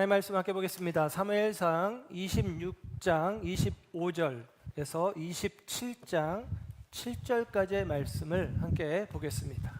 하나님의 말씀 함께 보겠습니다. 사무엘상 26장 25절에서 27장 7절까지의 말씀을 함께 보겠습니다.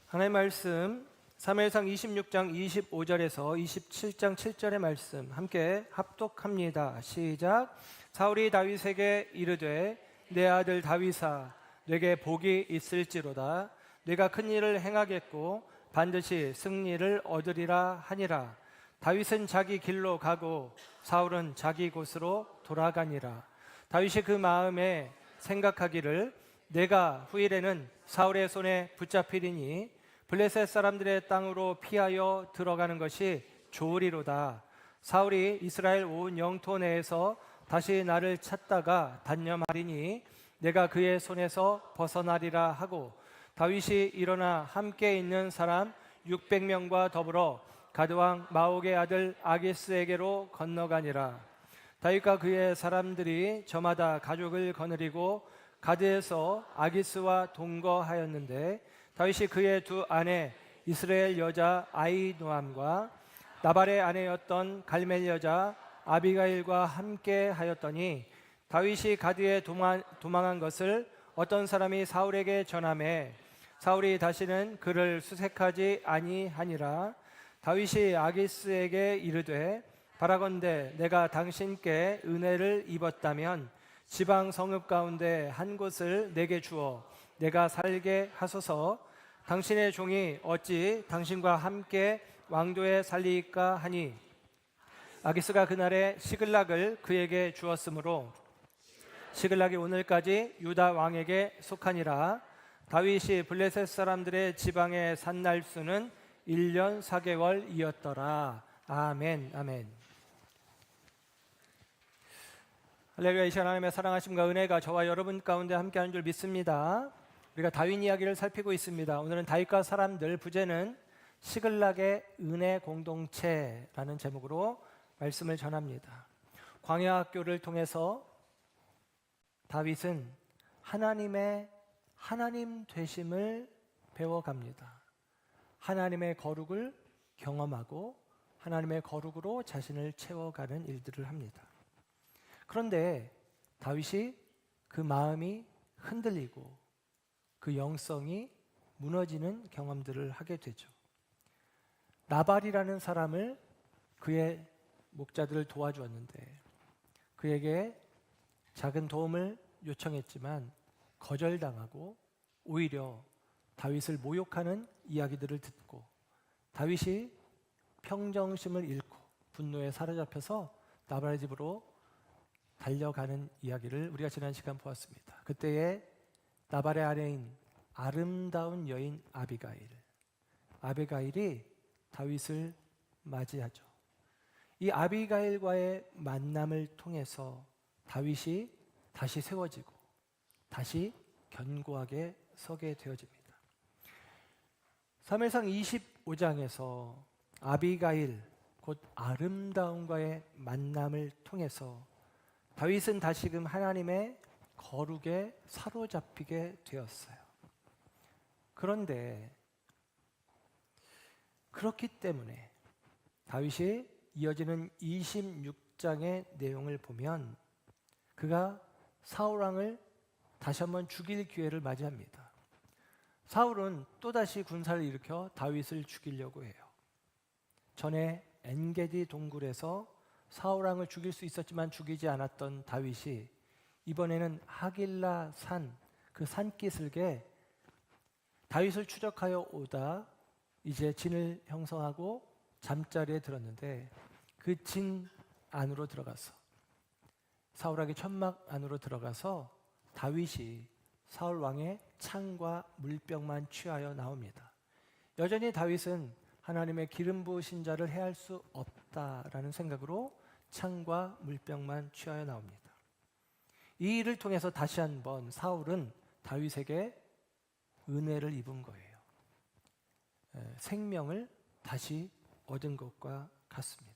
하나님의 말씀 사무엘상 26장 25절에서 27장 7절의 말씀 함께 합독합니다. 시작. 사울이 다윗에게 이르되 내 아들 다윗아 내게 복이 있을지로다. 내가 큰 일을 행하겠고 반드시 승리를 얻으리라 하니라. 다윗은 자기 길로 가고 사울은 자기 곳으로 돌아가니라. 다윗이 그 마음에 생각하기를 내가 후일에는 사울의 손에 붙잡히리니 블레셋 사람들의 땅으로 피하여 들어가는 것이 좋으리로다. 사울이 이스라엘 온 영토 내에서 다시 나를 찾다가 단념하리니 내가 그의 손에서 벗어나리라 하고 다윗이 일어나 함께 있는 사람 600명과 더불어 가드왕 마옥의 아들 아기스에게로 건너가니라. 다윗과 그의 사람들이 저마다 가족을 거느리고 가드에서 아기스와 동거하였는데 다윗이 그의 두 아내 이스라엘 여자 아히노암과 나발의 아내였던 갈멜 여자 아비가일과 함께 하였더니 다윗이 가드에 도망한 것을 어떤 사람이 사울에게 전하매 사울이 다시는 그를 수색하지 아니하니라. 다윗이 아기스에게 이르되 바라건대 내가 당신께 은혜를 입었다면 지방 성읍 가운데 한 곳을 내게 주어 내가 살게 하소서. 당신의 종이 어찌 당신과 함께 왕도에 살리까 하니 아기스가 그날에 시글락을 그에게 주었으므로 시글락이 오늘까지 유다 왕에게 속하니라. 다윗이 블레셋 사람들의 지방에 산 날수는 1년 4개월이었더라. 아멘. 아멘. 할렐루야. 이 시간 하나님의 사랑하심과 은혜가 저와 여러분 가운데 함께하는 줄 믿습니다. 우리가 다윗 이야기를 살피고 있습니다. 오늘은 다윗과 사람들, 부제는 시글락의 은혜 공동체라는 제목으로 말씀을 전합니다. 광야 학교를 통해서 다윗은 하나님의 하나님 되심을 배워갑니다. 하나님의 거룩을 경험하고 하나님의 거룩으로 자신을 채워가는 일들을 합니다. 그런데 다윗이 그 마음이 흔들리고 그 영성이 무너지는 경험들을 하게 되죠. 나발이라는 사람을 그의 목자들을 도와주었는데 그에게 작은 도움을 요청했지만 거절당하고 오히려 다윗을 모욕하는 이야기들을 듣고 다윗이 평정심을 잃고 분노에 사로잡혀서 나발의 집으로 달려가는 이야기를 우리가 지난 시간 보았습니다. 그때에 나발의 아내인 아름다운 여인 아비가일이 다윗을 맞이하죠. 이 아비가일과의 만남을 통해서 다윗이 다시 세워지고 다시 견고하게 서게 되어집니다. 사무엘상 25장에서 아비가일 곧 아름다움과의 만남을 통해서 다윗은 다시금 하나님의 거룩에 사로잡히게 되었어요. 그런데 그렇기 때문에 다윗이 이어지는 26장의 내용을 보면 그가 사울왕을 다시 한번 죽일 기회를 맞이합니다. 사울은 또다시 군사를 일으켜 다윗을 죽이려고 해요. 전에 엔게디 동굴에서 사울왕을 죽일 수 있었지만 죽이지 않았던 다윗이 이번에는 하길라 산, 그 산기슭에 다윗을 추적하여 오다 이제 진을 형성하고 잠자리에 들었는데 그 진 안으로 들어가서 사울왕의 천막 안으로 들어가서 다윗이 사울 왕의 창과 물병만 취하여 나옵니다. 여전히 다윗은 하나님의 기름 부으신 자를 해할 수 없다라는 생각으로 창과 물병만 취하여 나옵니다. 이 일을 통해서 다시 한번 사울은 다윗에게 은혜를 입은 거예요. 생명을 다시 얻은 것과 같습니다.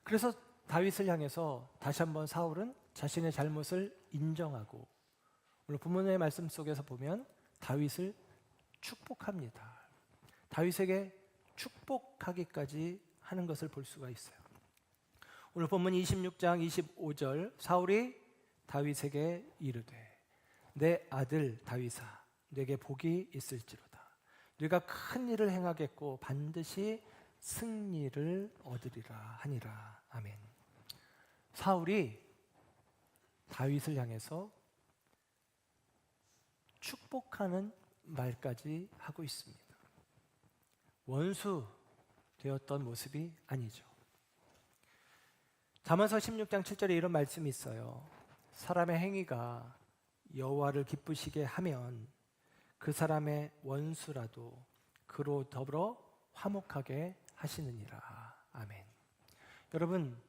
그래서 다윗을 향해서 다시 한번 사울은 자신의 잘못을 인정하고 오늘 본문의 말씀 속에서 보면 다윗을 축복합니다. 다윗에게 축복하기까지 하는 것을 볼 수가 있어요. 오늘 본문 26장 25절 사울이 다윗에게 이르되 내 아들 다윗아 내게 복이 있을지로다. 네가 큰 일을 행하겠고 반드시 승리를 얻으리라 하니라. 아멘. 사울이 다윗을 향해서 축복하는 말까지 하고 있습니다. 원수 되었던 모습이 아니죠. 잠언서 16장 7절에 이런 말씀이 있어요. 사람의 행위가 여호와를 기쁘시게 하면 그 사람의 원수라도 그로 더불어 화목하게 하시느니라. 아멘. 여러분,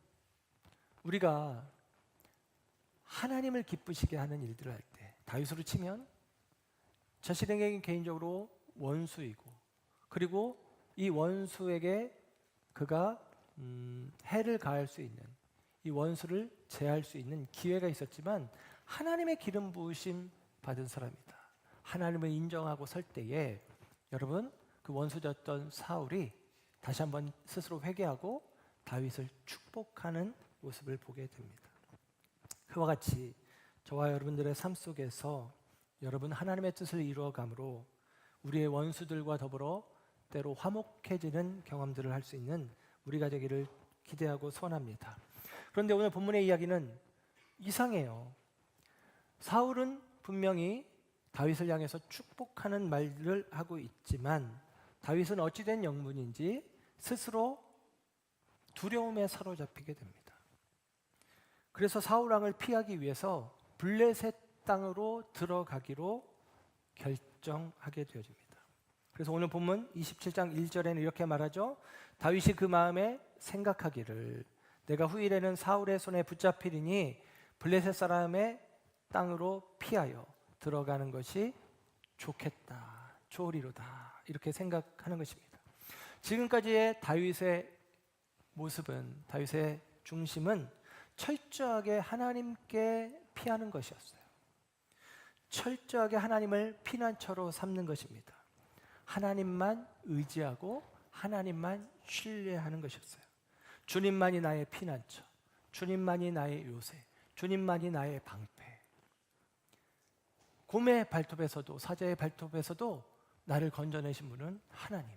우리가 하나님을 기쁘시게 하는 일들을 할 때 다윗으로 치면 자신에게 개인적으로 원수이고 그리고 이 원수에게 그가 해를 가할 수 있는 이 원수를 제할 수 있는 기회가 있었지만 하나님의 기름 부으심 받은 사람이다. 하나님을 인정하고 설 때에 여러분 그 원수였던 사울이 다시 한번 스스로 회개하고 다윗을 축복하는 모습을 보게 됩니다. 그와 같이 저와 여러분들의 삶 속에서 여러분 하나님의 뜻을 이루어감으로 우리의 원수들과 더불어 때로 화목해지는 경험들을 할 수 있는 우리가 되기를 기대하고 소원합니다. 그런데 오늘 본문의 이야기는 이상해요. 사울은 분명히 다윗을 향해서 축복하는 말을 하고 있지만 다윗은 어찌된 영문인지 스스로 두려움에 사로잡히게 됩니다. 그래서 사울 왕을 피하기 위해서 블레셋 땅으로 들어가기로 결정하게 되어집니다. 그래서 오늘 본문 27장 1절에는 이렇게 말하죠. 다윗이 그 마음에 생각하기를 내가 후일에는 사울의 손에 붙잡히리니 블레셋 사람의 땅으로 피하여 들어가는 것이 좋겠다, 좋으리로다 이렇게 생각하는 것입니다. 지금까지의 다윗의 모습은 다윗의 중심은 철저하게 하나님께 피하는 것이었어요. 철저하게 하나님을 피난처로 삼는 것입니다. 하나님만 의지하고 하나님만 신뢰하는 것이었어요. 주님만이 나의 피난처, 주님만이 나의 요새, 주님만이 나의 방패. 곰의 발톱에서도 사자의 발톱에서도 나를 건져내신 분은 하나님.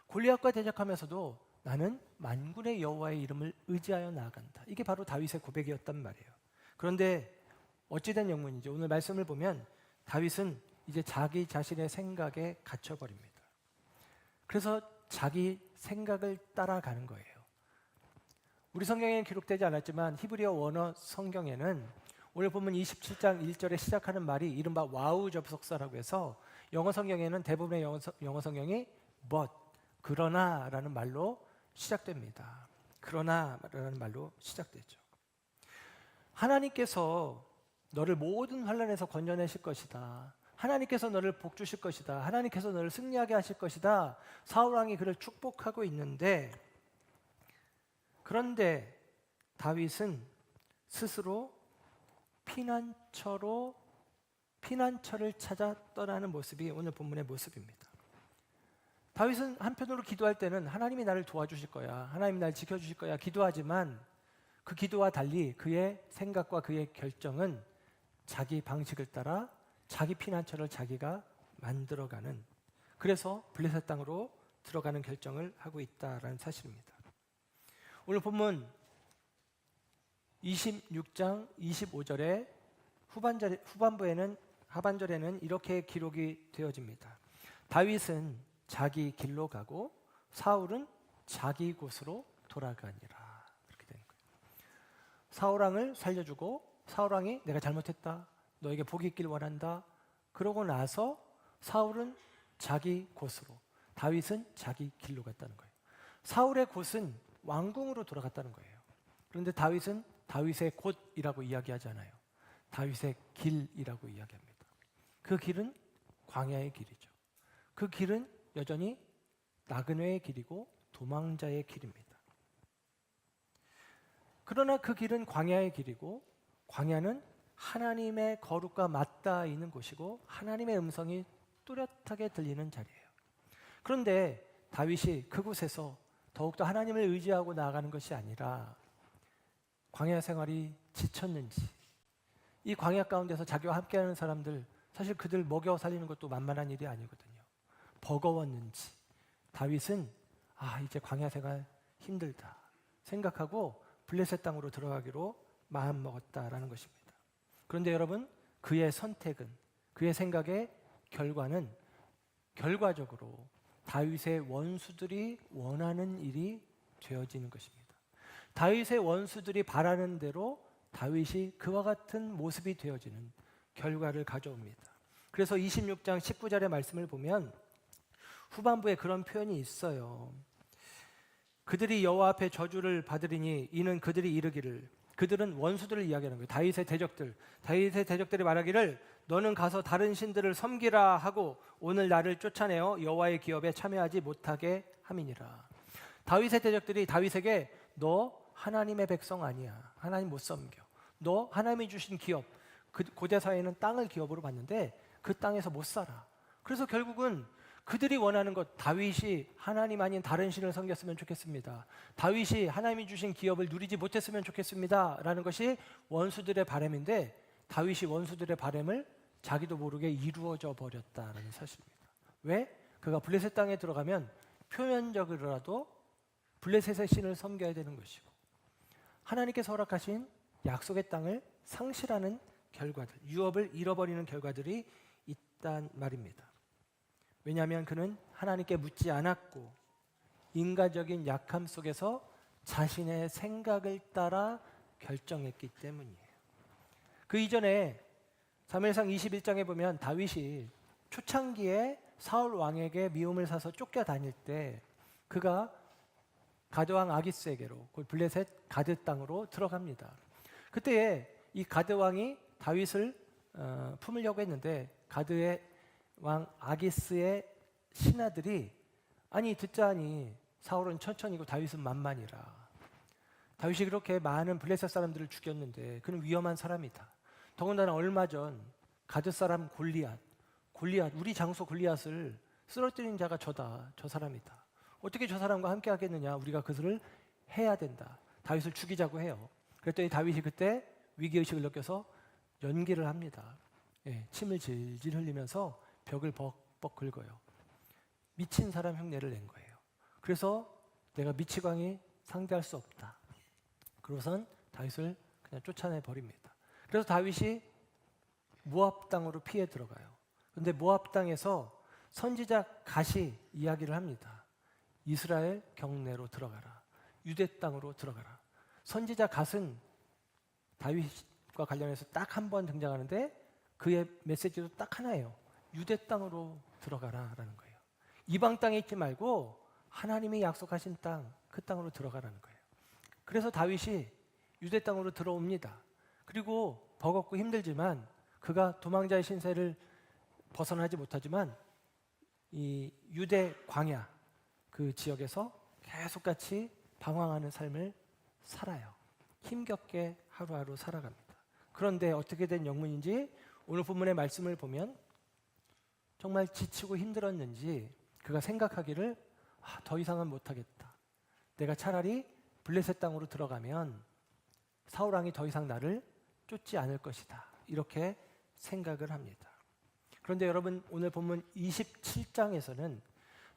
골리앗과 대적하면서도 나는 만군의 여호와의 이름을 의지하여 나아간다. 이게 바로 다윗의 고백이었단 말이에요. 그런데 어찌된 영문인지 오늘 말씀을 보면 다윗은 이제 자기 자신의 생각에 갇혀버립니다. 그래서 자기 생각을 따라가는 거예요. 우리 성경에는 기록되지 않았지만 히브리어 원어 성경에는 오늘 보면 27장 1절에 시작하는 말이 이른바 와우 접속사라고 해서 영어 성경에는 대부분의 영어 성경이 but, 그러나라는 말로 시작됩니다. 그러나라는 말로 시작되죠. 하나님께서 너를 모든 환난에서 건져내실 것이다. 하나님께서 너를 복 주실 것이다. 하나님께서 너를 승리하게 하실 것이다. 사울 왕이 그를 축복하고 있는데 그런데 다윗은 스스로 피난처를 찾아 떠나는 모습이 오늘 본문의 모습입니다. 다윗은 한편으로 기도할 때는 하나님이 나를 도와주실 거야. 하나님이 나를 지켜주실 거야. 기도하지만 그 기도와 달리 그의 생각과 그의 결정은 자기 방식을 따라 자기 피난처를 자기가 만들어가는 그래서 블레셋 땅으로 들어가는 결정을 하고 있다라는 사실입니다. 오늘 본문 26장 25절의 하반절에는 이렇게 기록이 되어집니다. 다윗은 자기 길로 가고 사울은 자기 곳으로 돌아가니라. 그렇게 되는 거예요. 사울 왕을 살려주고 사울 왕이 내가 잘못했다. 너에게 복이 있길 원한다. 그러고 나서 사울은 자기 곳으로 다윗은 자기 길로 갔다는 거예요. 사울의 곳은 왕궁으로 돌아갔다는 거예요. 그런데 다윗은 다윗의 곳이라고 이야기하지 않아요. 다윗의 길이라고 이야기합니다. 그 길은 광야의 길이죠. 그 길은 여전히 나그네의 길이고 도망자의 길입니다. 그러나 그 길은 광야의 길이고 광야는 하나님의 거룩과 맞닿아 있는 곳이고 하나님의 음성이 뚜렷하게 들리는 자리예요. 그런데 다윗이 그곳에서 더욱더 하나님을 의지하고 나아가는 것이 아니라 광야 생활이 지쳤는지, 이 광야 가운데서 자기와 함께하는 사람들, 사실 그들 먹여 살리는 것도 만만한 일이 아니거든요. 버거웠는지 다윗은 이제 광야 생활 힘들다 생각하고 블레셋 땅으로 들어가기로 마음먹었다라는 것입니다. 그런데 여러분, 그의 선택은, 그의 생각의 결과는 결과적으로 다윗의 원수들이 원하는 일이 되어지는 것입니다. 다윗의 원수들이 바라는 대로 다윗이 그와 같은 모습이 되어지는 결과를 가져옵니다. 그래서 26장 19절의 말씀을 보면 후반부에 그런 표현이 있어요. 그들이 여호와 앞에 저주를 받으리니 이는 그들이 이르기를, 그들은 원수들을 이야기하는 거예요. 다윗의 대적들이 말하기를 너는 가서 다른 신들을 섬기라 하고 오늘 나를 쫓아내어 여호와의 기업에 참여하지 못하게 함이니라. 다윗의 대적들이 다윗에게 너 하나님의 백성 아니야, 하나님 못 섬겨, 너 하나님이 주신 기업, 그 고대사회는 땅을 기업으로 받는데 그 땅에서 못 살아. 그래서 결국은 그들이 원하는 것, 다윗이 하나님 아닌 다른 신을 섬겼으면 좋겠습니다, 다윗이 하나님이 주신 기업을 누리지 못했으면 좋겠습니다 라는 것이 원수들의 바람인데, 다윗이 원수들의 바람을 자기도 모르게 이루어져 버렸다는 사실입니다. 왜? 그가 블레셋 땅에 들어가면 표면적으로라도 블레셋의 신을 섬겨야 되는 것이고, 하나님께서 허락하신 약속의 땅을 상실하는 결과들, 유업을 잃어버리는 결과들이 있단 말입니다. 왜냐하면 그는 하나님께 묻지 않았고 인간적인 약함 속에서 자신의 생각을 따라 결정했기 때문이에요. 그 이전에 사무엘상 21장에 보면 다윗이 초창기에 사울 왕에게 미움을 사서 쫓겨다닐 때 그가 가드 왕 아기스에게로, 그 블레셋 가드 땅으로 들어갑니다. 그때 이 가드 왕이 다윗을 품으려고 했는데 가드의 왕 아기스의 신하들이 듣자니 사울은 천천히고 다윗은 만만이라. 다윗이 그렇게 많은 블레셋 사람들을 죽였는데 그는 위험한 사람이다. 더군다나 얼마 전 가드 사람 골리앗, 우리 장소 골리앗을 쓰러뜨린 자가 저 사람이다. 어떻게 저 사람과 함께 하겠느냐, 우리가 그것을 해야 된다, 다윗을 죽이자고 해요. 그랬더니 다윗이 그때 위기의식을 느껴서 연기를 합니다. 침을 질질 흘리면서 벽을 벅벅 긁어요. 미친 사람 흉내를 낸 거예요. 그래서 내가 미치광이 상대할 수 없다, 그러고선 다윗을 그냥 쫓아내 버립니다. 그래서 다윗이 모압 땅으로 피해 들어가요. 그런데 모압 땅에서 선지자 갓이 이야기를 합니다. 이스라엘 경내로 들어가라, 유대 땅으로 들어가라. 선지자 갓은 다윗과 관련해서 딱 한 번 등장하는데 그의 메시지도 딱 하나예요. 유대 땅으로 들어가라라는 거예요. 이방 땅에 있지 말고 하나님이 약속하신 땅, 그 땅으로 들어가라는 거예요. 그래서 다윗이 유대 땅으로 들어옵니다. 그리고 버겁고 힘들지만 그가 도망자의 신세를 벗어나지 못하지만 이 유대 광야 그 지역에서 계속같이 방황하는 삶을 살아요. 힘겹게 하루하루 살아갑니다. 그런데 어떻게 된 영문인지 오늘 본문의 말씀을 보면 정말 지치고 힘들었는지 그가 생각하기를 더 이상은 못하겠다, 내가 차라리 블레셋 땅으로 들어가면 사울 왕이 더 이상 나를 쫓지 않을 것이다, 이렇게 생각을 합니다. 그런데 여러분, 오늘 본문 27장에서는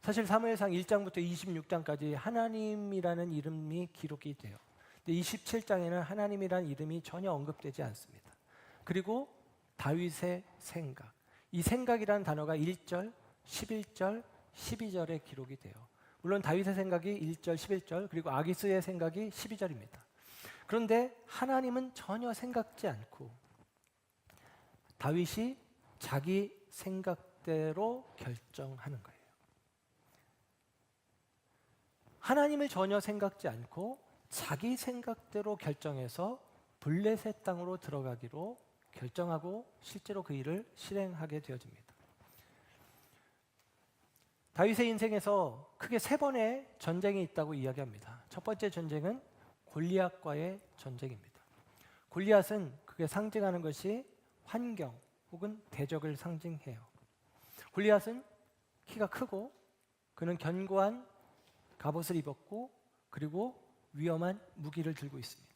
사실 사무엘상 1장부터 26장까지 하나님이라는 이름이 기록이 돼요. 근데 27장에는 하나님이라는 이름이 전혀 언급되지 않습니다. 그리고 다윗의 생각, 이 생각이라는 단어가 1절, 11절, 12절에 기록이 돼요. 물론 다윗의 생각이 1절, 11절, 그리고 아기스의 생각이 12절입니다. 그런데 하나님은 전혀 생각지 않고 다윗이 자기 생각대로 결정하는 거예요. 하나님을 전혀 생각지 않고 자기 생각대로 결정해서 블레셋 땅으로 들어가기로 결정하고 실제로 그 일을 실행하게 되어집니다. 다윗의 인생에서 크게 3번의 전쟁이 있다고 이야기합니다. 첫 번째 전쟁은 골리앗과의 전쟁입니다. 골리앗은 그게 상징하는 것이 환경 혹은 대적을 상징해요. 골리앗은 키가 크고 그는 견고한 갑옷을 입었고 그리고 위험한 무기를 들고 있습니다.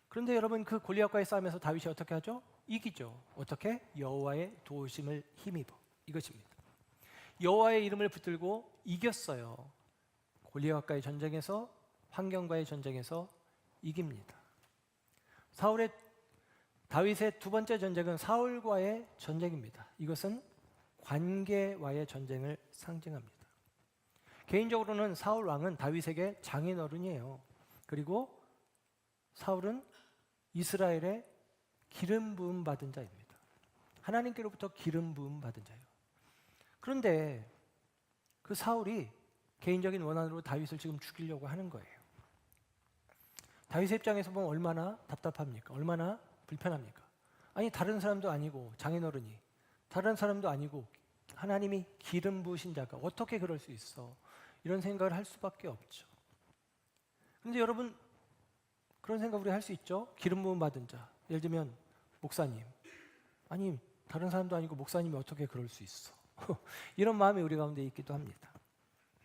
그런데 여러분, 그 골리앗과의 싸움에서 다윗이 어떻게 하죠? 이기죠. 어떻게? 여호와의 도우심을 힘입어. 이것입니다. 여호와의 이름을 붙들고 이겼어요. 골리앗과의 전쟁에서, 환경과의 전쟁에서 이깁니다. 다윗의 두 번째 전쟁은 사울과의 전쟁입니다. 이것은 관계와의 전쟁을 상징합니다. 개인적으로는 사울 왕은 다윗에게 장인어른이에요. 그리고 사울은 이스라엘의 기름 부음 받은 자입니다. 하나님께로부터 기름 부음 받은 자예요. 그런데 그 사울이 개인적인 원한으로 다윗을 지금 죽이려고 하는 거예요. 다윗의 입장에서 보면 얼마나 답답합니까? 얼마나 불편합니까? 아니, 다른 사람도 아니고, 장인어른이 다른 사람도 아니고 하나님이 기름 부으신 자가 어떻게 그럴 수 있어? 이런 생각을 할 수밖에 없죠. 그런데 여러분, 그런 생각 우리 할 수 있죠? 기름 부음 받은 자, 예를 들면 목사님, 아니 다른 사람도 아니고 목사님이 어떻게 그럴 수 있어? 이런 마음이 우리 가운데 있기도 합니다.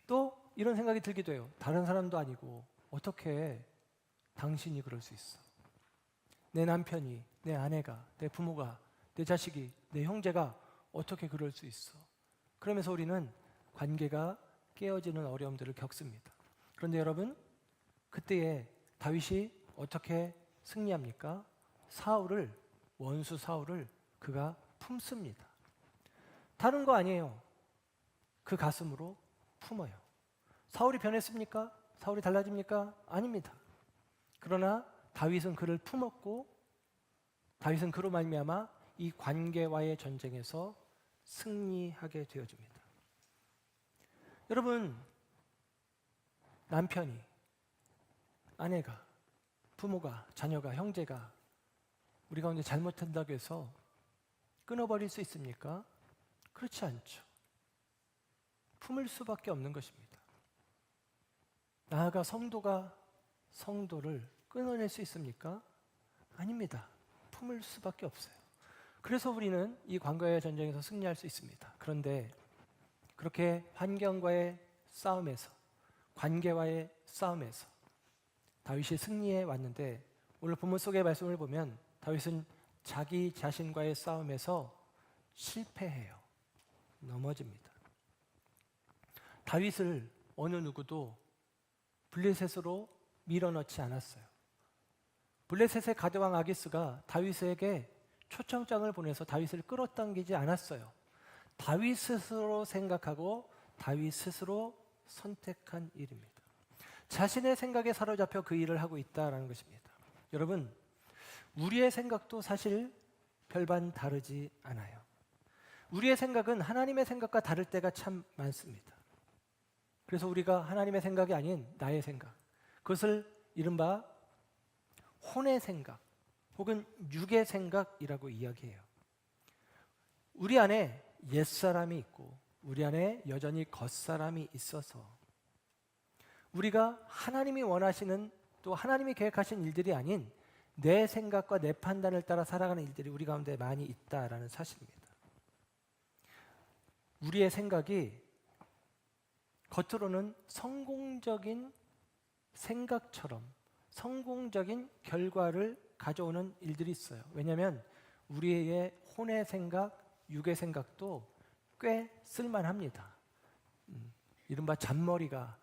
또 이런 생각이 들기도 해요. 다른 사람도 아니고 어떻게 당신이 그럴 수 있어? 내 남편이, 내 아내가, 내 부모가, 내 자식이, 내 형제가 어떻게 그럴 수 있어? 그러면서 우리는 관계가 깨어지는 어려움들을 겪습니다. 그런데 여러분, 그때에 다윗이 어떻게 승리합니까? 원수 사울을 그가 품습니다. 다른 거 아니에요. 그 가슴으로 품어요. 사울이 변했습니까? 사울이 달라집니까? 아닙니다. 그러나 다윗은 그를 품었고, 다윗은 그로 말미암아 이 관계와의 전쟁에서 승리하게 되어집니다. 여러분, 남편이, 아내가, 부모가, 자녀가, 형제가 우리 가운데 잘못한다고 해서 끊어버릴 수 있습니까? 그렇지 않죠. 품을 수밖에 없는 것입니다. 나아가 성도가 성도를 끊어낼 수 있습니까? 아닙니다. 품을 수밖에 없어요. 그래서 우리는 이 관계와의 전쟁에서 승리할 수 있습니다. 그런데 그렇게 환경과의 싸움에서, 관계와의 싸움에서 다윗이 승리해 왔는데, 오늘 본문 속의 말씀을 보면 다윗은 자기 자신과의 싸움에서 실패해요. 넘어집니다. 다윗을 어느 누구도 블레셋으로 밀어넣지 않았어요. 블레셋의 가드왕 아기스가 다윗에게 초청장을 보내서 다윗을 끌어당기지 않았어요. 다윗 스스로 생각하고 다윗 스스로 선택한 일입니다. 자신의 생각에 사로잡혀 그 일을 하고 있다는 것입니다. 여러분, 우리의 생각도 사실 별반 다르지 않아요. 우리의 생각은 하나님의 생각과 다를 때가 참 많습니다. 그래서 우리가 하나님의 생각이 아닌 나의 생각, 그것을 이른바 혼의 생각 혹은 육의 생각이라고 이야기해요. 우리 안에 옛사람이 있고 우리 안에 여전히 겉사람이 있어서 우리가 하나님이 원하시는, 또 하나님이 계획하신 일들이 아닌 내 생각과 내 판단을 따라 살아가는 일들이 우리 가운데 많이 있다라는 사실입니다. 우리의 생각이 겉으로는 성공적인 생각처럼 성공적인 결과를 가져오는 일들이 있어요. 왜냐하면 우리의 혼의 생각, 육의 생각도 꽤 쓸만합니다. 이른바 잔머리가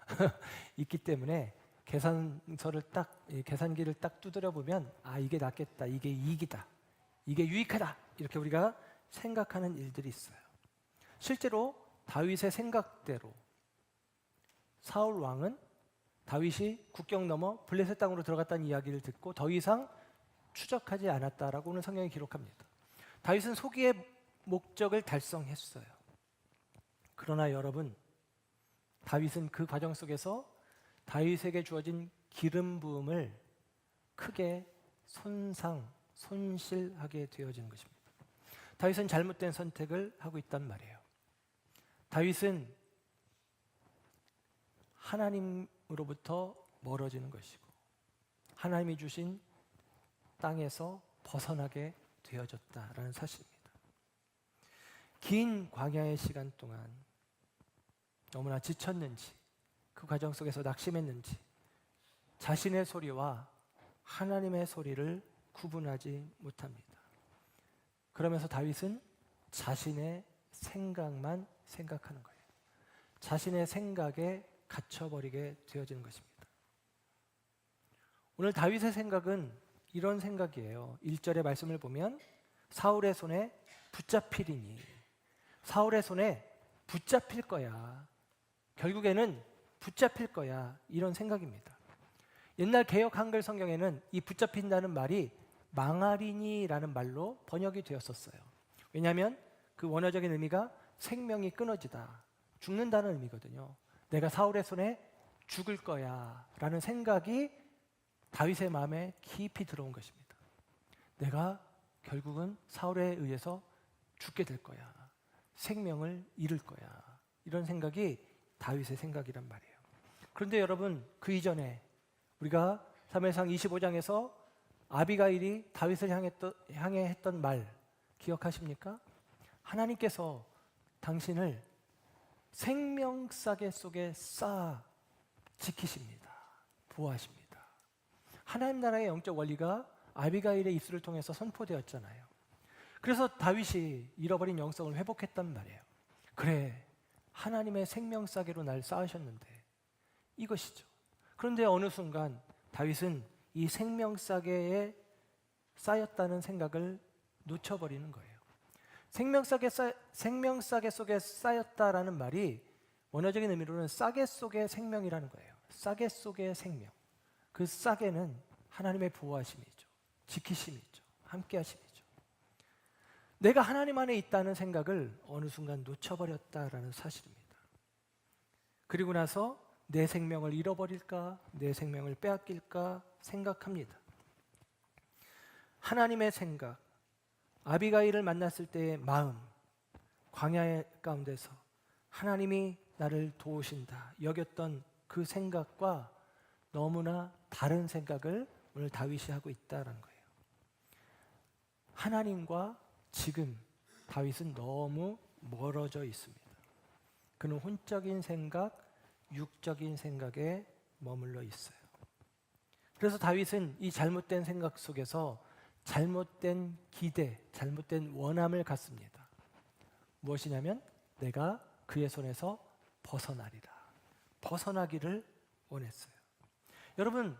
있기 때문에 계산기를 딱 두드려 보면 이게 낫겠다, 이게 이익이다, 이게 유익하다, 이렇게 우리가 생각하는 일들이 있어요. 실제로 다윗의 생각대로 사울 왕은 다윗이 국경 넘어 블레셋 땅으로 들어갔다는 이야기를 듣고 더 이상 추적하지 않았다라고 오늘 성경이 기록합니다. 다윗은 소기의 목적을 달성했어요. 그러나 여러분, 다윗은 그 과정 속에서 다윗에게 주어진 기름 부음을 크게 손실하게 되어지는 것입니다. 다윗은 잘못된 선택을 하고 있단 말이에요. 다윗은 하나님으로부터 멀어지는 것이고 하나님이 주신 땅에서 벗어나게 되어졌다라는 사실입니다. 긴 광야의 시간 동안 너무나 지쳤는지, 그 과정 속에서 낙심했는지 자신의 소리와 하나님의 소리를 구분하지 못합니다. 그러면서 다윗은 자신의 생각만 생각하는 거예요. 자신의 생각에 갇혀버리게 되어지는 것입니다. 오늘 다윗의 생각은 이런 생각이에요. 1절의 말씀을 보면 사울의 손에 붙잡히리니, 사울의 손에 붙잡힐 거야. 결국에는 붙잡힐 거야. 이런 생각입니다. 옛날 개역 한글 성경에는 이 붙잡힌다는 말이 망하리니라는 말로 번역이 되었었어요. 왜냐하면 그 원어적인 의미가 생명이 끊어지다, 죽는다는 의미거든요. 내가 사울의 손에 죽을 거야 라는 생각이 다윗의 마음에 깊이 들어온 것입니다. 내가 결국은 사울에 의해서 죽게 될 거야, 생명을 잃을 거야, 이런 생각이 다윗의 생각이란 말이에요. 그런데 여러분, 그 이전에 우리가 사무엘상 25장에서 아비가일이 다윗을 향해 했던 말 기억하십니까? 하나님께서 당신을 생명싸개 속에 쌓아 지키십니다. 보호하십니다. 하나님 나라의 영적 원리가 아비가일의 입술을 통해서 선포되었잖아요. 그래서 다윗이 잃어버린 영성을 회복했단 말이에요. 그래, 하나님의 생명싸개로 날 쌓으셨는데 이것이죠. 그런데 어느 순간 다윗은 이 생명싸개에 쌓였다는 생각을 놓쳐버리는 거예요. 생명싸개 속에 쌓였다라는 말이 원어적인 의미로는 싸개 속의 생명이라는 거예요. 싸개 속의 생명. 그 싸개는 하나님의 보호하심이죠. 지키심이죠. 함께하심이죠. 내가 하나님 안에 있다는 생각을 어느 순간 놓쳐버렸다라는 사실입니다. 그리고 나서 내 생명을 잃어버릴까, 내 생명을 빼앗길까 생각합니다. 하나님의 생각, 아비가일을 만났을 때의 마음, 광야 가운데서 하나님이 나를 도우신다 여겼던 그 생각과 너무나 다른 생각을 오늘 다윗이 하고 있다는 거예요. 하나님과 지금 다윗은 너무 멀어져 있습니다. 그는 혼적인 생각, 육적인 생각에 머물러 있어요. 그래서 다윗은 이 잘못된 생각 속에서 잘못된 기대, 잘못된 원함을 갖습니다. 무엇이냐면 내가 그의 손에서 벗어나리라. 벗어나기를 원했어요. 여러분,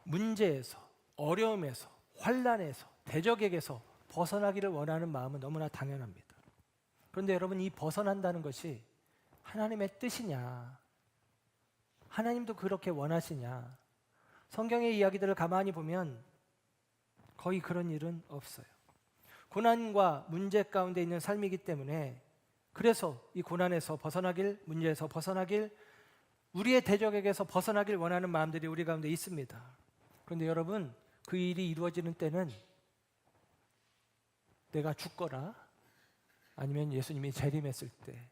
문제에서, 어려움에서, 환난에서, 대적에게서 벗어나기를 원하는 마음은 너무나 당연합니다. 그런데 여러분, 이 벗어난다는 것이 하나님의 뜻이냐? 하나님도 그렇게 원하시냐? 성경의 이야기들을 가만히 보면 거의 그런 일은 없어요. 고난과 문제 가운데 있는 삶이기 때문에 그래서 이 고난에서 벗어나길, 문제에서 벗어나길, 우리의 대적에게서 벗어나길 원하는 마음들이 우리 가운데 있습니다. 그런데 여러분, 그 일이 이루어지는 때는 내가 죽거나 아니면 예수님이 재림했을 때,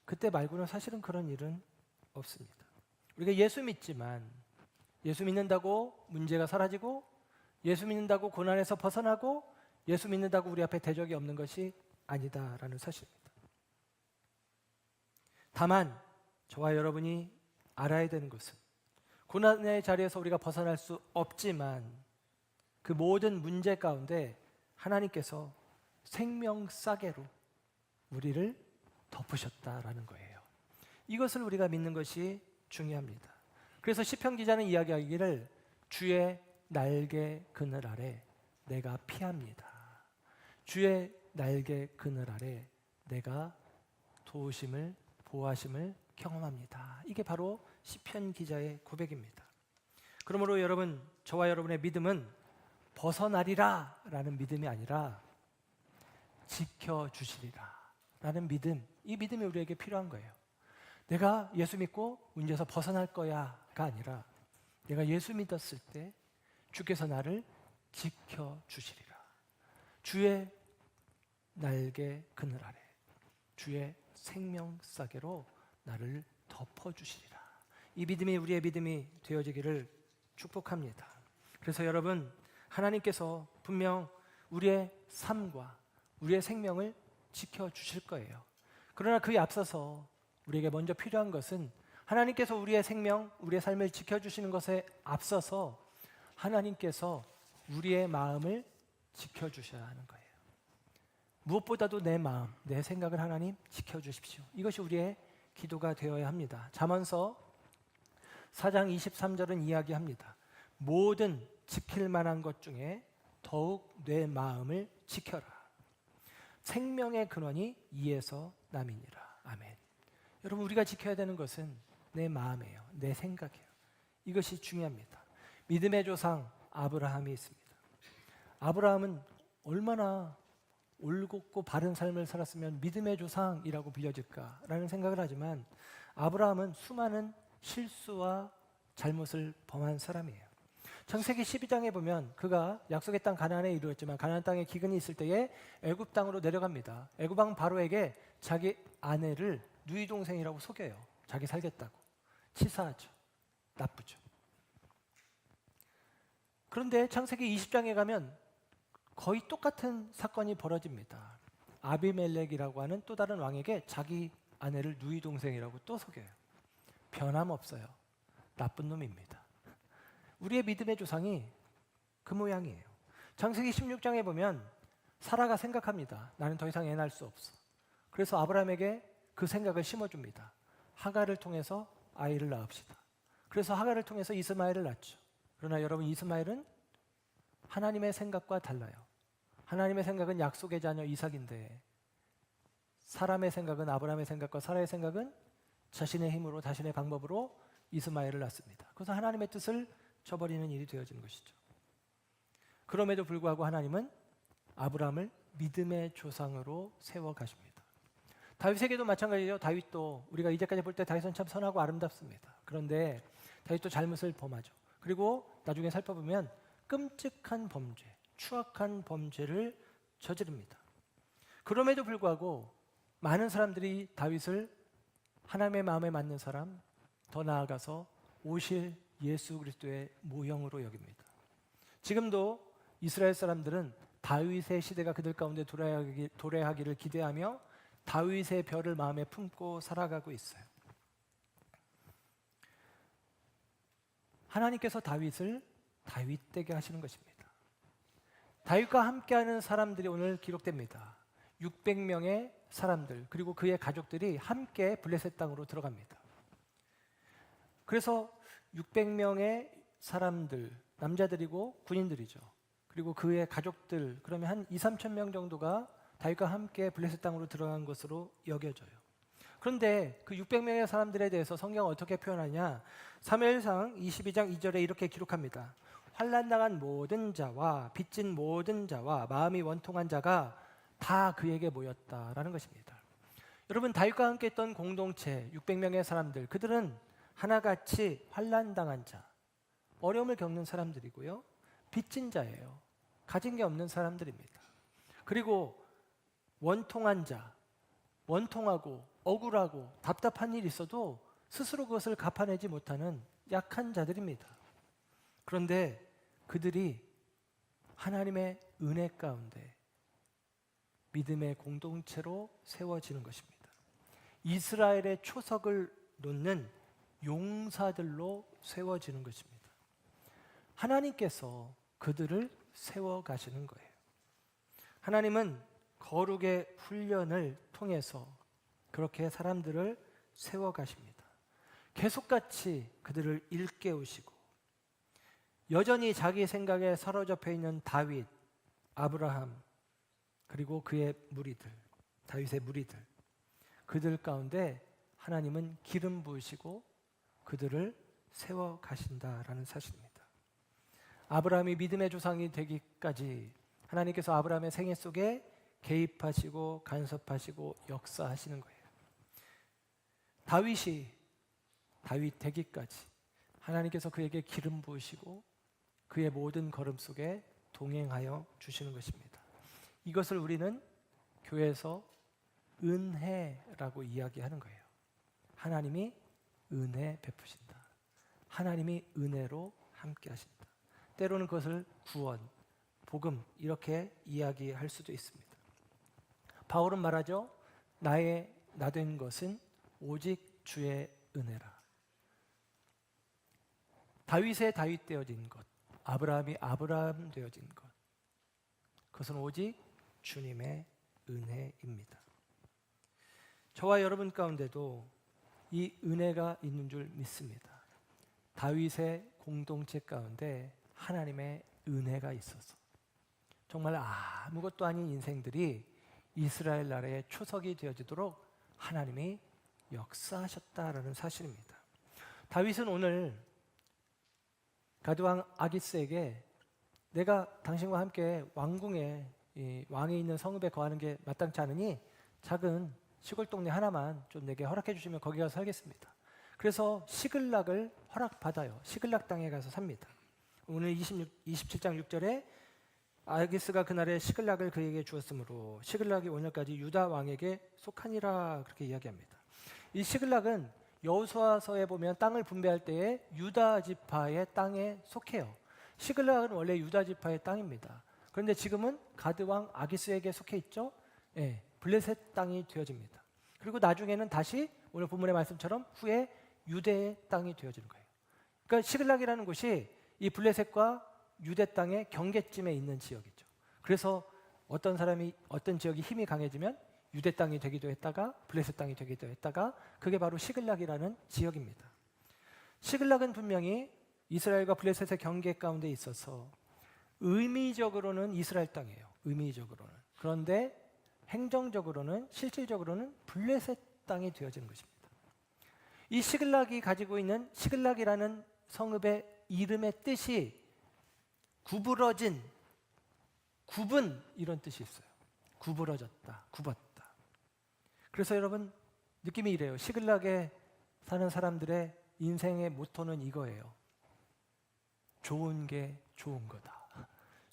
그때 말고는 사실은 그런 일은 없습니다. 우리가 예수 믿지만 예수 믿는다고 문제가 사라지고, 예수 믿는다고 고난에서 벗어나고, 예수 믿는다고 우리 앞에 대적이 없는 것이 아니다라는 사실입니다. 다만 저와 여러분이 알아야 되는 것은 고난의 자리에서 우리가 벗어날 수 없지만 그 모든 문제 가운데 하나님께서 생명싸개로 우리를 덮으셨다라는 거예요. 이것을 우리가 믿는 것이 중요합니다. 그래서 시편 기자는 이야기하기를 주의 날개 그늘 아래 내가 피합니다. 주의 날개 그늘 아래 내가 도우심을, 보호하심을 경험합니다. 이게 바로 시편 기자의 고백입니다. 그러므로 여러분, 저와 여러분의 믿음은 벗어나리라 라는 믿음이 아니라 지켜주시리라 라는 믿음, 이 믿음이 우리에게 필요한 거예요. 내가 예수 믿고 문제에서 벗어날 거야가 아니라 내가 예수 믿었을 때 주께서 나를 지켜주시리라. 주의 날개 그늘 아래 주의 생명싸개로 나를 덮어주시리라. 이 믿음이 우리의 믿음이 되어지기를 축복합니다. 그래서 여러분, 하나님께서 분명 우리의 삶과 우리의 생명을 지켜주실 거예요. 그러나 그에 앞서서 우리에게 먼저 필요한 것은 하나님께서 우리의 생명, 우리의 삶을 지켜주시는 것에 앞서서 하나님께서 우리의 마음을 지켜주셔야 하는 거예요. 무엇보다도 내 마음, 내 생각을 하나님 지켜주십시오. 이것이 우리의 기도가 되어야 합니다. 잠언서 4장 23절은 이야기합니다. 모든 지킬 만한 것 중에 더욱 내 마음을 지켜라. 생명의 근원이 이에서 남이니라. 아멘. 여러분, 우리가 지켜야 되는 것은 내 마음이에요. 내 생각이에요. 이것이 중요합니다. 믿음의 조상 아브라함이 있습니다. 아브라함은 얼마나 올곧고 바른 삶을 살았으면 믿음의 조상이라고 불려질까라는 생각을 하지만 아브라함은 수많은 실수와 잘못을 범한 사람이에요. 창세기 12장에 보면 그가 약속의 땅 가나안에 이르렀지만 가나안 땅에 기근이 있을 때에 애굽 땅으로 내려갑니다. 애굽 왕 바로에게 자기 아내를 누이 동생이라고 속여요. 자기 살겠다고. 치사하죠. 나쁘죠. 그런데 창세기 20장에 가면 거의 똑같은 사건이 벌어집니다. 아비멜렉이라고 하는 또 다른 왕에게 자기 아내를 누이 동생이라고 또 속여요. 변함없어요. 나쁜 놈입니다. 우리의 믿음의 조상이 그 모양이에요. 창세기 16장에 보면 사라가 생각합니다. 나는 더 이상 애 낳을 수 없어. 그래서 아브라함에게 그 생각을 심어줍니다. 하갈을 통해서 아이를 낳읍시다. 그래서 하갈을 통해서 이스마엘을 낳죠. 그러나 여러분, 이스마엘은 하나님의 생각과 달라요. 하나님의 생각은 약속의 자녀 이삭인데 사람의 생각은, 아브라함의 생각과 사라의 생각은 자신의 힘으로, 자신의 방법으로 이스마엘을 낳습니다. 그래서 하나님의 뜻을 저버리는 일이 되어지는 것이죠. 그럼에도 불구하고 하나님은 아브라함을 믿음의 조상으로 세워가십니다. 다윗에게도 마찬가지죠. 다윗도 우리가 이제까지 볼 때 다윗은 참 선하고 아름답습니다. 그런데 다윗도 잘못을 범하죠. 그리고 나중에 살펴보면 끔찍한 범죄, 추악한 범죄를 저지릅니다. 그럼에도 불구하고 많은 사람들이 다윗을 하나님의 마음에 맞는 사람, 더 나아가서 오실 예수 그리스도의 모형으로 여깁니다. 지금도 이스라엘 사람들은 다윗의 시대가 그들 가운데 도래하기를 기대하며 다윗의 별을 마음에 품고 살아가고 있어요. 하나님께서 다윗을 다윗되게 하시는 것입니다. 다윗과 함께하는 사람들이 오늘 기록됩니다. 600명의 사람들, 그리고 그의 가족들이 함께 블레셋 땅으로 들어갑니다. 그래서 600명의 사람들, 남자들이고 군인들이죠. 그리고 그의 가족들, 그러면 한 2, 3천 명 정도가 다윗과 함께 블레셋 땅으로 들어간 것으로 여겨져요. 그런데 그 600명의 사람들에 대해서 성경은 어떻게 표현하냐? 사무엘상 22장 2절에 이렇게 기록합니다. 환난당한 모든 자와 빚진 모든 자와 마음이 원통한 자가 다 그에게 모였다라는 것입니다. 여러분, 다윗과 함께 했던 공동체 600명의 사람들, 그들은 하나같이 환난당한 자, 어려움을 겪는 사람들이고요. 빚진 자예요. 가진 게 없는 사람들입니다. 그리고 원통한 자, 원통하고 억울하고 답답한 일이 있어도 스스로 그것을 갚아내지 못하는 약한 자들입니다. 그런데 그들이 하나님의 은혜 가운데 믿음의 공동체로 세워지는 것입니다. 이스라엘의 초석을 놓는 용사들로 세워지는 것입니다. 하나님께서 그들을 세워가시는 거예요. 하나님은 거룩의 훈련을 통해서 그렇게 사람들을 세워가십니다. 계속같이 그들을 일깨우시고 여전히 자기 생각에 사로잡혀 있는 다윗, 아브라함, 그리고 그의 무리들, 다윗의 무리들, 그들 가운데 하나님은 기름 부으시고 그들을 세워가신다라는 사실입니다. 아브라함이 믿음의 조상이 되기까지 하나님께서 아브라함의 생애 속에 개입하시고 간섭하시고 역사하시는 거예요. 다윗이 다윗 되기까지 하나님께서 그에게 기름 부으시고 그의 모든 걸음 속에 동행하여 주시는 것입니다. 이것을 우리는 교회에서 은혜라고 이야기하는 거예요. 하나님이 은혜 베푸신다. 하나님이 은혜로 함께 하신다. 때로는 그것을 구원, 복음 이렇게 이야기할 수도 있습니다. 바울은 말하죠. 나된 것은 오직 주의 은혜라. 다윗의 다윗 되어진 것, 아브라함이 아브라함 되어진 것, 그것은 오직 주님의 은혜입니다. 저와 여러분 가운데도 이 은혜가 있는 줄 믿습니다. 다윗의 공동체 가운데 하나님의 은혜가 있어서 정말 아무것도 아닌 인생들이 이스라엘 나라의 초석이 되어지도록 하나님이 역사하셨다라는 사실입니다. 다윗은 오늘 가드왕 아기스에게 내가 당신과 함께 왕궁에 왕이 있는 성읍에 거하는 게 마땅치 않으니 작은 시골 동네 하나만 좀 내게 허락해 주시면 거기 가서 살겠습니다. 그래서 시글락을 허락받아요. 시글락 땅에 가서 삽니다. 오늘 27장 6절에 아기스가 그날에 시글락을 그에게 주었으므로 시글락이 오늘까지 유다 왕에게 속하니라 그렇게 이야기합니다. 이 시글락은 여호수아서에 보면 땅을 분배할 때에 유다 지파의 땅에 속해요. 시글락은 원래 유다 지파의 땅입니다. 그런데 지금은 가드 왕 아기스에게 속해 있죠. 예, 블레셋 땅이 되어집니다. 그리고 나중에는 다시 오늘 본문의 말씀처럼 후에 유대의 땅이 되어지는 거예요. 그러니까 시글락이라는 곳이 이 블레셋과 유대 땅의 경계쯤에 있는 지역이죠. 그래서 어떤 사람이 어떤 지역이 힘이 강해지면 유대 땅이 되기도 했다가 블레셋 땅이 되기도 했다가 그게 바로 시글락이라는 지역입니다. 시글락은 분명히 이스라엘과 블레셋의 경계 가운데 있어서 의미적으로는 이스라엘 땅이에요. 의미적으로는. 그런데 행정적으로는 실질적으로는 블레셋 땅이 되어지는 것입니다. 이 시글락이 가지고 있는 시글락이라는 성읍의 이름의 뜻이 구부러진, 굽은 이런 뜻이 있어요. 구부러졌다, 굽었다. 그래서 여러분 느낌이 이래요. 시글락에 사는 사람들의 인생의 모토는 이거예요. 좋은 게 좋은 거다.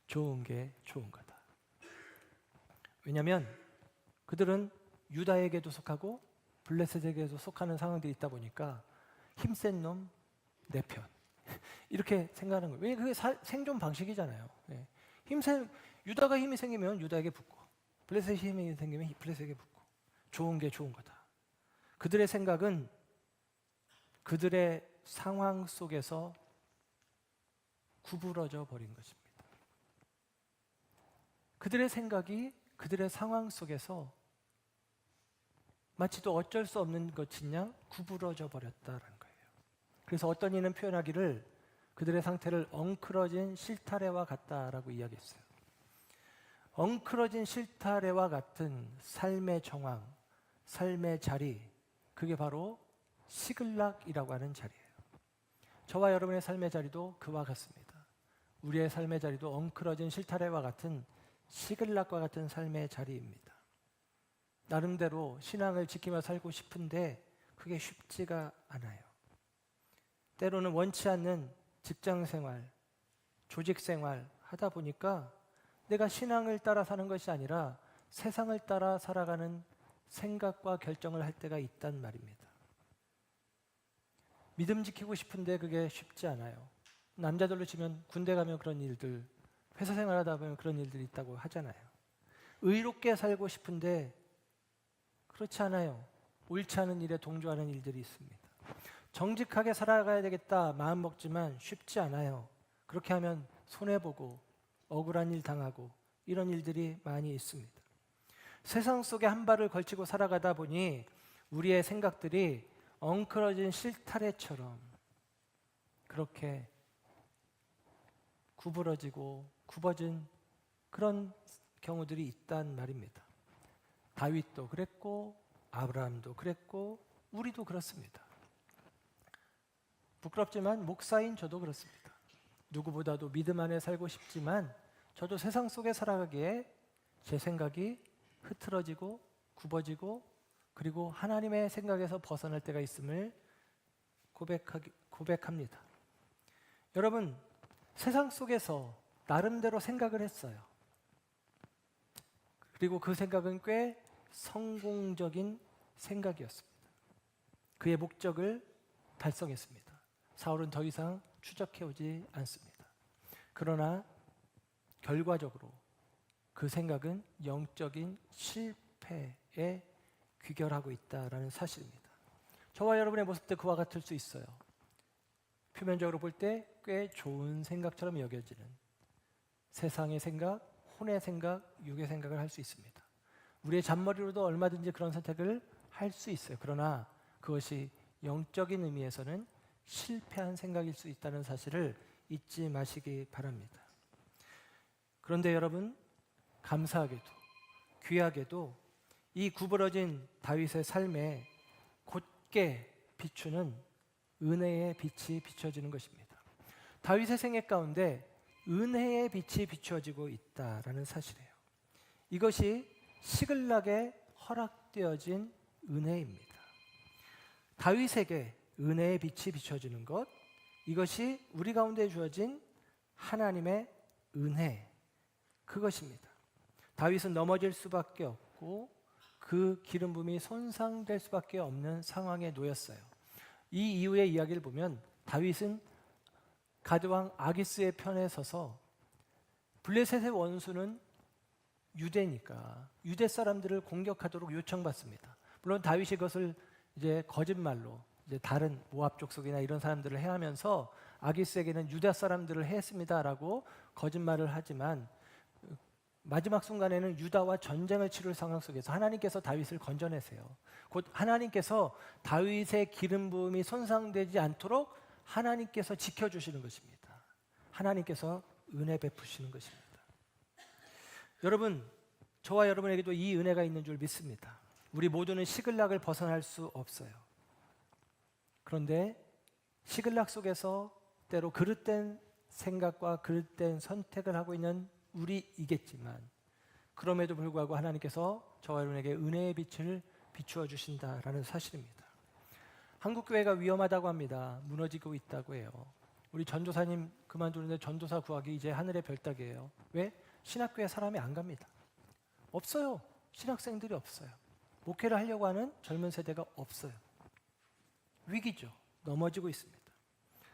좋은 게 좋은 거다. 왜냐하면 그들은 유다에게도 속하고 블레셋에게도 속하는 상황들이 있다 보니까 힘센 놈 내 편 이렇게 생각하는 거예요. 왜냐하면 그게 생존 방식이잖아요. 예. 유다가 힘이 생기면 유다에게 붙고 블레셋이 힘이 생기면 블레셋에게 붙고 좋은 게 좋은 거다. 그들의 생각은 그들의 상황 속에서 구부러져 버린 것입니다. 그들의 생각이 그들의 상황 속에서 마치도 어쩔 수 없는 것인 양 구부러져 버렸다는 거예요. 그래서 어떤 이는 표현하기를 그들의 상태를 엉클어진 실타래와 같다라고 이야기했어요. 엉클어진 실타래와 같은 삶의 정황, 삶의 자리, 그게 바로 시글락이라고 하는 자리예요. 저와 여러분의 삶의 자리도 그와 같습니다. 우리의 삶의 자리도 엉클어진 실타래와 같은 시글락과 같은 삶의 자리입니다. 나름대로 신앙을 지키며 살고 싶은데 그게 쉽지가 않아요. 때로는 원치 않는 직장 생활, 조직 생활 하다 보니까 내가 신앙을 따라 사는 것이 아니라 세상을 따라 살아가는 생각과 결정을 할 때가 있단 말입니다. 믿음 지키고 싶은데 그게 쉽지 않아요. 남자들로 치면 군대 가면 그런 일들, 회사 생활하다 보면 그런 일들이 있다고 하잖아요. 의롭게 살고 싶은데 그렇지 않아요. 옳지 않은 일에 동조하는 일들이 있습니다. 정직하게 살아가야 되겠다 마음 먹지만 쉽지 않아요. 그렇게 하면 손해보고 억울한 일 당하고 이런 일들이 많이 있습니다. 세상 속에 한 발을 걸치고 살아가다 보니 우리의 생각들이 엉클어진 실타래처럼 그렇게 구부러지고 굽어진 그런 경우들이 있단 말입니다. 다윗도 그랬고 아브라함도 그랬고 우리도 그렇습니다. 부끄럽지만 목사인 저도 그렇습니다. 누구보다도 믿음 안에 살고 싶지만 저도 세상 속에 살아가기에 제 생각이 흐트러지고 굽어지고 그리고 하나님의 생각에서 벗어날 때가 있음을 고백합니다. 여러분, 세상 속에서 나름대로 생각을 했어요. 그리고 그 생각은 꽤 성공적인 생각이었습니다. 그의 목적을 달성했습니다. 사울은 더 이상 추적해오지 않습니다. 그러나 결과적으로 그 생각은 영적인 실패에 귀결하고 있다라는 사실입니다. 저와 여러분의 모습도 그와 같을 수 있어요. 표면적으로 볼 때 꽤 좋은 생각처럼 여겨지는 세상의 생각, 혼의 생각, 육의 생각을 할 수 있습니다. 우리의 잔머리로도 얼마든지 그런 선택을 할 수 있어요. 그러나 그것이 영적인 의미에서는 실패한 생각일 수 있다는 사실을 잊지 마시기 바랍니다. 그런데 여러분, 감사하게도 귀하게도 이 구부러진 다윗의 삶에 곧게 비추는 은혜의 빛이 비춰지는 것입니다. 다윗의 생애 가운데 은혜의 빛이 비춰지고 있다라는 사실이에요. 이것이 시글락에 허락되어진 은혜입니다. 다윗에게 은혜의 빛이 비춰지는 것, 이것이 우리 가운데 주어진 하나님의 은혜, 그것입니다. 다윗은 넘어질 수밖에 없고 그 기름 부음이 손상될 수밖에 없는 상황에 놓였어요. 이 이후의 이야기를 보면 다윗은 가드왕 아기스의 편에 서서 블레셋의 원수는 유대니까 유대 사람들을 공격하도록 요청받습니다. 물론 다윗이 그것을 이제 거짓말로 이제 다른 모압 족속이나 이런 사람들을 해하면서 아기스에게는 유다 사람들을 해했습니다라고 거짓말을 하지만 마지막 순간에는 유다와 전쟁을 치룰 상황 속에서 하나님께서 다윗을 건져내세요. 곧 하나님께서 다윗의 기름 부음이 손상되지 않도록 하나님께서 지켜주시는 것입니다. 하나님께서 은혜 베푸시는 것입니다. 여러분, 저와 여러분에게도 이 은혜가 있는 줄 믿습니다. 우리 모두는 시글락을 벗어날 수 없어요. 그런데 시글락 속에서 때로 그릇된 생각과 그릇된 선택을 하고 있는 우리이겠지만 그럼에도 불구하고 하나님께서 저와 여러분에게 은혜의 빛을 비추어 주신다라는 사실입니다. 한국 교회가 위험하다고 합니다. 무너지고 있다고 해요. 우리 전도사님 그만두는데 전도사 구하기 이제 하늘의 별따기예요. 왜? 신학교에 사람이 안 갑니다. 없어요. 신학생들이 없어요. 목회를 하려고 하는 젊은 세대가 없어요. 위기죠. 넘어지고 있습니다.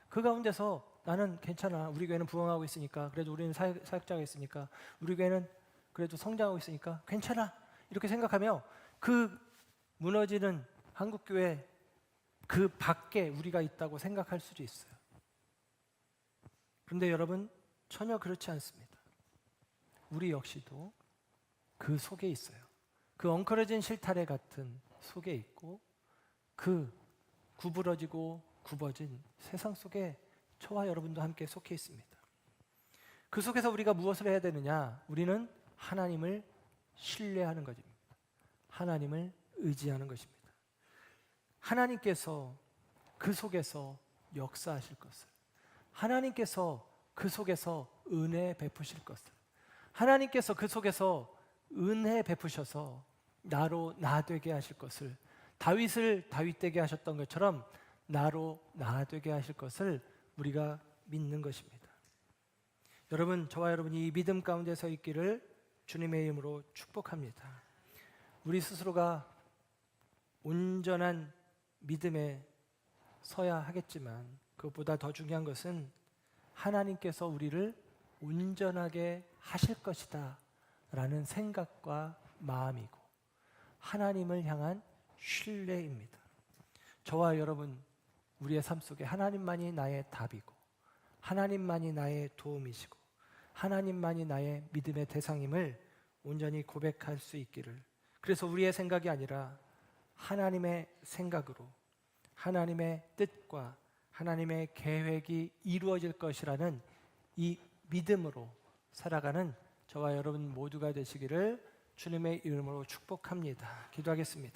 그 가운데서 나는 괜찮아. 우리 교회는 부흥하고 있으니까, 그래도 우리는 사역자가 있으니까, 우리 교회는 그래도 성장하고 있으니까 괜찮아. 이렇게 생각하며 그 무너지는 한국 교회 그 밖에 우리가 있다고 생각할 수도 있어요. 그런데 여러분, 전혀 그렇지 않습니다. 우리 역시도 그 속에 있어요. 그 엉클어진 실타래 같은 속에 있고 그 구부러지고 굽어진 세상 속에 저와 여러분도 함께 속해 있습니다. 그 속에서 우리가 무엇을 해야 되느냐? 우리는 하나님을 신뢰하는 것입니다. 하나님을 의지하는 것입니다. 하나님께서 그 속에서 역사하실 것을, 하나님께서 그 속에서 은혜 베푸실 것을, 하나님께서 그 속에서 은혜 베푸셔서 나로 나 되게 하실 것을, 다윗을 다윗 되게 하셨던 것처럼 나로 나 되게 하실 것을 우리가 믿는 것입니다. 여러분, 저와 여러분이 이 믿음 가운데 서 있기를 주님의 이름으로 축복합니다. 우리 스스로가 온전한 믿음에 서야 하겠지만 그것보다 더 중요한 것은 하나님께서 우리를 온전하게 하실 것이다 라는 생각과 마음이고 하나님을 향한 신뢰입니다. 저와 여러분, 우리의 삶 속에 하나님만이 나의 답이고 하나님만이 나의 도움이시고 하나님만이 나의 믿음의 대상임을 온전히 고백할 수 있기를, 그래서 우리의 생각이 아니라 하나님의 생각으로 하나님의 뜻과 하나님의 계획이 이루어질 것이라는 이 믿음으로 살아가는 저와 여러분 모두가 되시기를 주님의 이름으로 축복합니다. 기도하겠습니다.